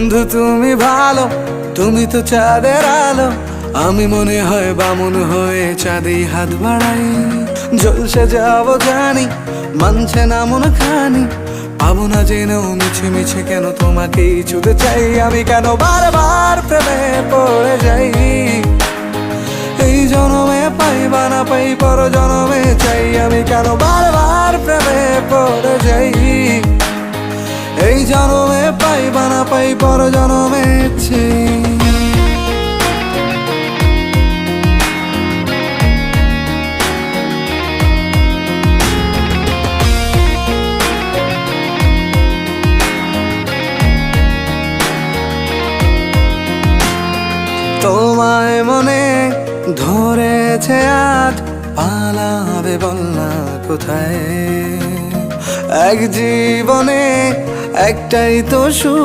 বন্ধু তুমি ভালো, তুমি তো চাঁদের আলো। আমি মনে হয় বামুন হয়ে চাঁদে হাত বাড়াই। ঝলসে যাব জানি, মানছে না মন খানি। পাবো না জেনেও মিছে মিছে কেন তোমাকেই ছুঁতে চাই। আমি কেন বারবার প্রেমে পড়ে যাই। এই জনমে পাই বা না পাই, পর জনমে চাই। আমি কেন বারবার প্রেমে পড়ে যাই। এই জনমে পাই বা না পাই, পর জনমে চাই। তোমায় মনে ধরেছে আজ, পালাবে বল না কোথায়। এক জীবনে একটাই তো সুখ।